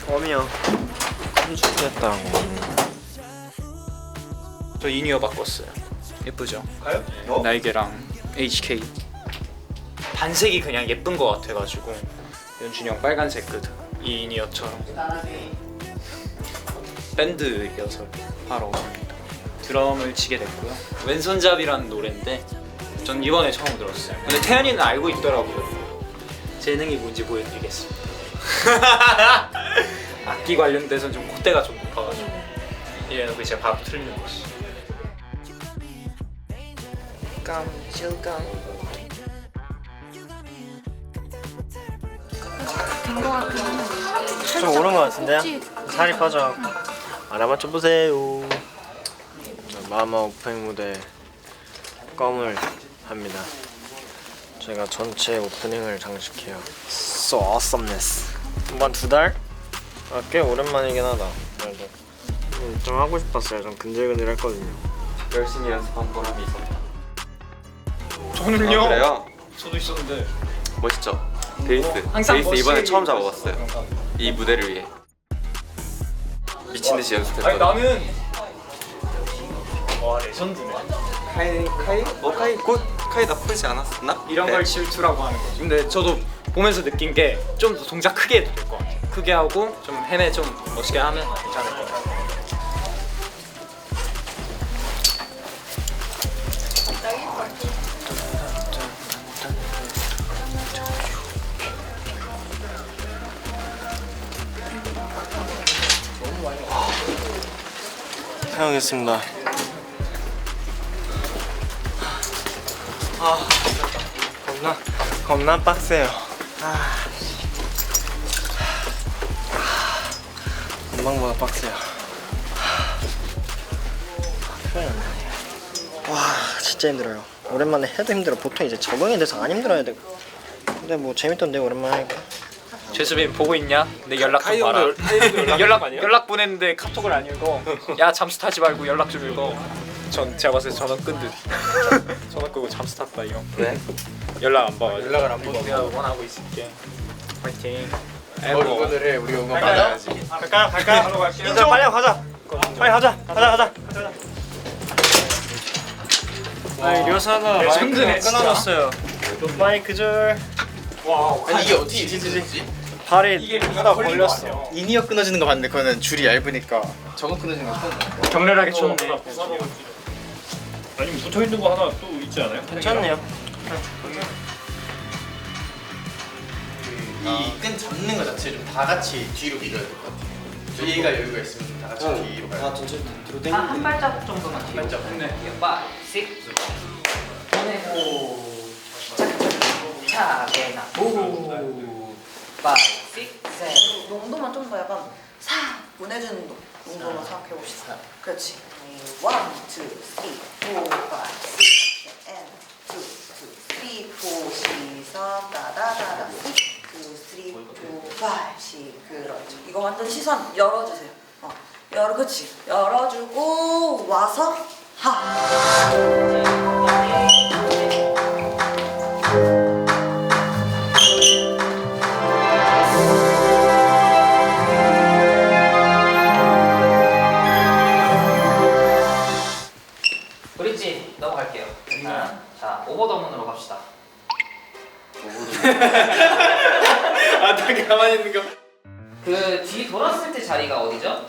웜이요. 죽겠다고. 저 이니어 바꿨어요. 예쁘죠? 가요? 날개랑 HK. 반색이 그냥 예쁜 거 같아가지고 연준이 형 빨간색 이 이니어처럼 밴드 이어서 하러 갑니다. 드럼을 치게 됐고요. 왼손잡이라는 노래인데 전 이번에 처음 들었어요. 근데 태연이는 알고 있더라고요. 재능이 뭔지 보여드리겠습니다. 악기 관련돼서 좀 콧대가 좀 높아가지고 이래놓고 제가 바로 틀리는 거지. 좀 오른 것 같은데요? 살이 빠져. 알아봐 좀 보세요. 마마 오프닝 무대 껌을 합니다. 제가 전체 오프닝을 장식해요. So awesomeness. 한번 2달? 아, 꽤 오랜만이긴 하다. 그래도 좀 하고 싶었어요. 좀 근질근질했거든요. 열심히 연습한 보람이 있었다. 저는요? 아, 그래요? 저도 있었는데 멋있죠? 베이스. 항상 베이스 이번에 멋있게 처음 잡아봤어요. 이 무대를 위해 미친 듯이 아니 연습했거든요. 나는 와 레전드네. 카이 카이 나쁘지 않았나? 이런 걸 질투라고 하는 거지. 근데 저도 보면서 느낀 게 좀 더 동작 크게 해도 될 것 같아요. 크게 하고 좀 헤매 좀 멋있게 하면 괜찮을 것 같아요. 해보겠습니다. 겁나 빡세요. 금방보다 빡세요. 표현 안 나네요. 와, 진짜 힘들어요. 오랜만에 해도 힘들어. 보통 이제 적응이 돼서 안 힘들어야 되고. 근데 뭐 재밌던데 오랜만에 하니까. 최수빈 보고 있냐? 내 연락 좀 봐라. 연락 보냈는데 카톡을 안 읽어. 야 잠수 타지 말고 연락 좀 읽어. 제가 봤을 때 전화 끈 듯. 전화 끄고 잠수 탔다 이거. 왜? 연락 안 봐. 연락을 안 보고. 내가 응원하고 있을게. 파이팅. 응원을 해. 우리 응원 받아야지. 갈까요? 바로 갈게요. 인정 빨리 가자. 빨리 가자. 아니 료사가 레전드네, 진짜. 끊어졌어요. 마이크 줄. 와우. 아니 이게 어떻게 되지? 발이 하다 걸렸어. 이니어 끊어지는 거 봤는데 그거는 줄이 얇으니까 저거 끊어지는 거 처음 봐. 격렬하게 쳤네. 아니면 붙어 있는 거 하나 또 있지 않아요? 괜찮네요. 이 끈 잡는 거 자체 좀 다 같이 뒤로 밀어야 될 것 같아요. 여기가 여유가 있으면 좀 다 같이 뒤로 가야 돼. 전체 뒤로 한, 한 발자국 정도만 뒤로. 발자국. 네. 5, 6. 보내고. 차게나. 오. 5, 6, 7. 농도만 좀 더 약간 사 보내주는 농도만 생각해 봅시다. 그렇지. 1, 2, 3, 4, 5, 6, 2, 3, 4 시선 따다다다 2, 3, 4, 5, 6 그렇죠. 이거 완전 시선 열어주세요. 그렇지. 열어주고 와서 하. 브릿지 넘어갈게요. 자, 오버더문으로 갑시다. 아, 나 가만히 있는 거. 그 뒤 돌았을 때 자리가 어디죠?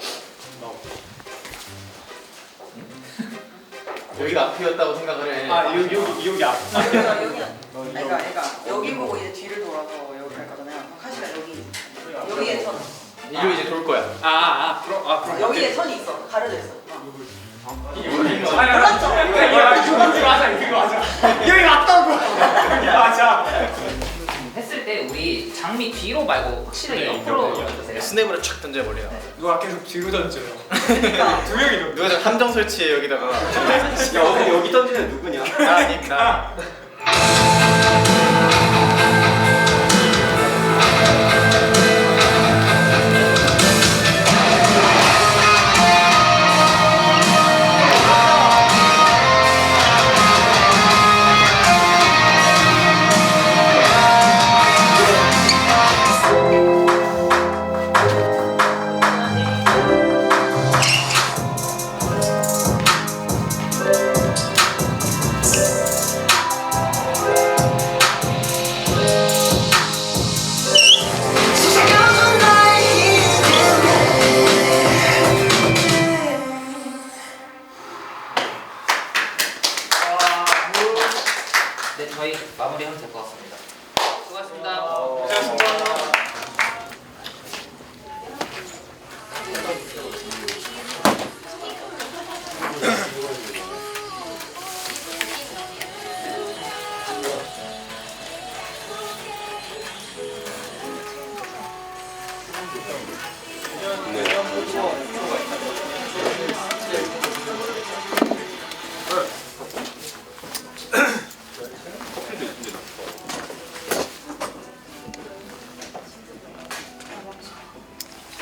여기가 앞이었다고 생각을 해. 여기 앞. 그러니까 여기 보고 이제 뒤를 돌아서 여기 갈 거잖아요. 카시가 여기에 선. 이거 이제 돌 거야. 그럼 여기에 선이 있어. 가려져 있어. 이거 맞아. 여기 맞다고. 여기 맞아. 했을 때 우리 장미 뒤로 말고 확실히 옆으로 해주세요. 스냅으로 촥 던져버려요. 누가 계속 뒤로 던져요. 그러니까 두 명이 누가 저 함정 설치해 여기다가. 여기 던지는 누구냐? 나니까. 저희 마무리하면 될 것 같습니다. 수고하셨습니다.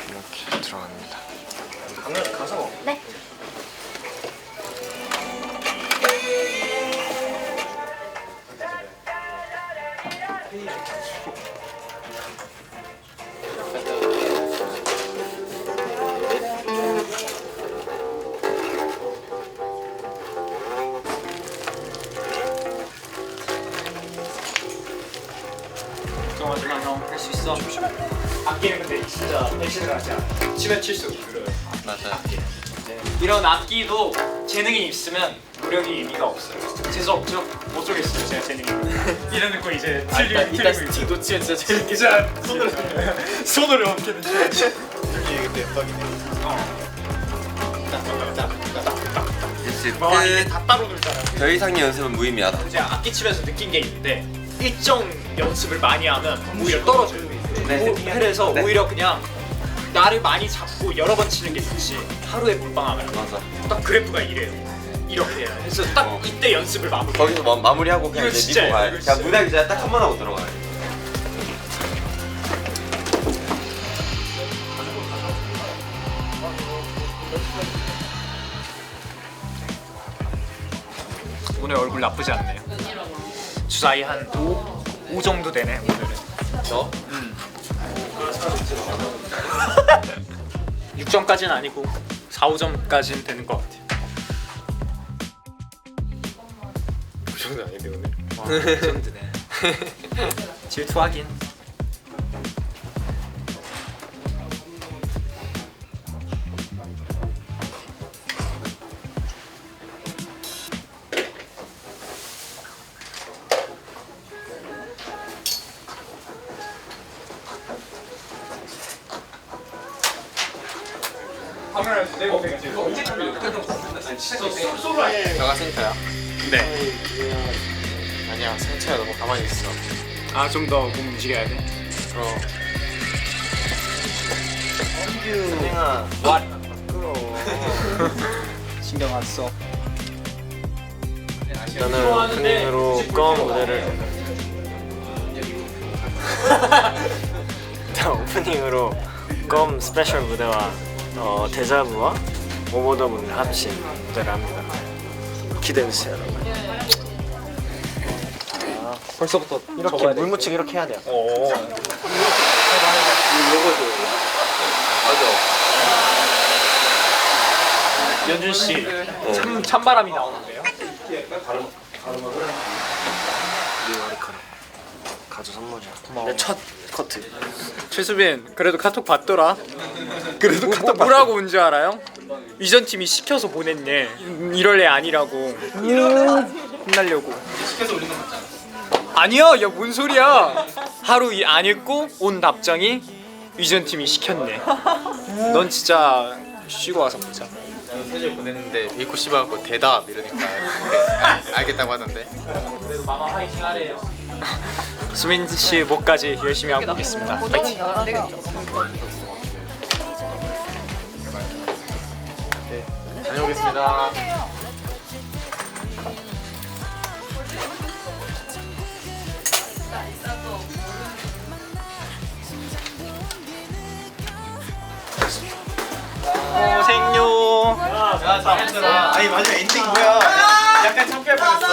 이렇게 들어갑니다. 네. 걱정하지 마, 형. 할 수 있어. 악기는 근데 진짜 배신을 하지 않아. 치면 칠수록 늘어요. 맞아요. 이런 악기도 재능이 있으면 노력이 의미가 없어요. 재수 없죠? 못 쏘겠어요, 제가 재능이. 이래놓고 이제 틀리고 스틱 놓치면 진짜 재밌게 진짜 손으로 어떻게든 쳐야지. 와, 이게 다 따로 놀잖아. 더 이상의 연습은 무의미하다. 이제 악기 치면서 느낀 게 있는데 일정 연습을 많이 하면 오히려 떨어져요. 그래서 오히려 그냥 나를 많이 잡고 여러 번 치는 게 좋지. 하루에 몰빵하면 맞아. 딱 그래프가 이래요. 이렇게 해요. 그래서 딱 이때 연습을 마무리. 거기서 마무리하고 그냥 이거 이제 진짜예요, 믿고 가야 이거 돼. 그냥 진짜. 무대 기자 딱 한 번 하고 들어가야 돼. 오늘 얼굴 나쁘지 않네요. 주사위 한 5 정도 되네 오늘은. 너? 6점까지는 아니고 4, 5점까지는 되는 것 같아요. 그 정도 아닌데 오늘. 그 정도네. 질투하긴. 너가 센터야? 네. 아니야, 상처야. 너무 가만히 있어. 아 좀 더 몸 움직여야 돼. 그럼. 승아. 신경 안 써. 저는 오프닝으로 껌 무대를 오프닝으로 껌 스페셜 무대와 데자부와 오버더 무대를 합친 무대를 합니다. 기대해주세요 여러분. 벌써부터 이렇게 물 묻히기 이렇게 해야 돼요. 오. 연준 씨, 찬바람이 나오는데요. 가져 선물이야. 고마워. 내 첫 커트. 최수빈, 그래도 카톡 받더라. 그래도 카톡 뭐라고 온 줄 알아요? 위전 팀이 시켜서 보냈네. 이럴 애 아니라고. 혼나려고. 시켜서 올린 건 맞잖아. 아니야, 야 뭔 소리야? 하루 안 읽고 온 답장이 위전 팀이 시켰네. 넌 진짜 쉬고 와서 보자. 사실 보냈는데 베이코 씹어갖고 대답 이러니까 알겠다고 하던데. 그래도 마마 화이팅 하래요. 수민 씨 목까지 열심히 하고 오겠습니다. 파이팅. 다녀오겠습니다. 고생요. 야, 잘했더라. 아니 마지막 엔딩 뭐야? 약간 창피할 뻔했어.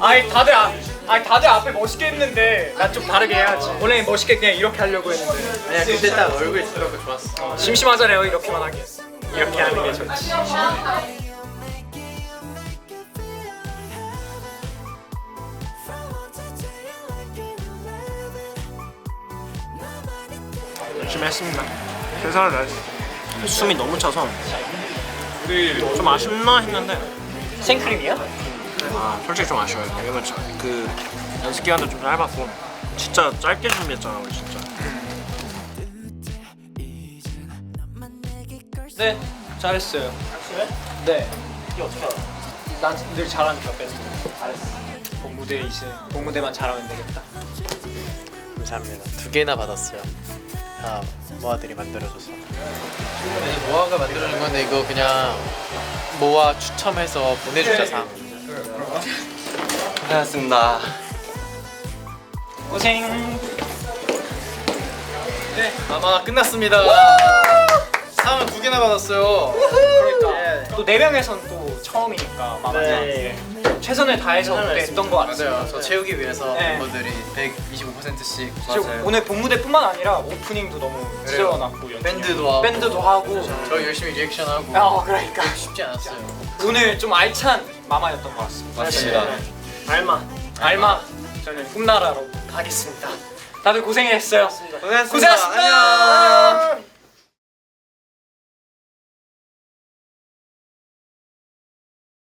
아니 다들 앞에 멋있게 했는데 난 좀 다르게 해야지. 원래 멋있게 그냥 이렇게 하려고 했는데 아니야 근데 딱 얼굴 들어가 좋았어. 심심하잖아요. 이렇게만 하기. 이렇게 하는 게 좋지. 열심히 했습니다. 최선을 다했어. 숨이 너무 차서 좀 아쉽나 했는데 생크림이야? 네, 아 솔직히 좀 아쉬워요. 왜냐면 그 연습 기간도 좀 짧았고 진짜 짧게 준비했잖아 우리 진짜. 네, 잘했어요. 확실해? 네, 이게 어떻게 알아? 난 늘 잘하니까 밴드. 잘했어. 본무대 이제 본무대만 잘하면 되겠다. 감사합니다. 2개나 받았어요. 다 모아들이 만들어줘서. 모아가 만들어준 건데 이거 그냥 모아 추첨해서 보내주자 상. 고생하셨습니다. 고생. 네, 아마 끝났습니다. 상은 2개나 받았어요. 그러니까 또 4명에선 또 처음이니까 네. 최선을 다해서 했던 것 같아요. 맞아요. 저 채우기 위해서 네. 멤버들이 125%씩 지금 오늘 본무대뿐만 아니라 오프닝도 너무 지어놨고 밴드도 하고 밴드도 하고 저 열심히 리액션하고 아 그러니까 쉽지 않았어요. 오늘 좀 알찬 마마였던 것 같습니다. 맞습니다. 알마. 알마 저는 꿈나라로 가겠습니다. 다들 고생했어요. 고생하셨습니다. 고생하셨습니다. 안녕.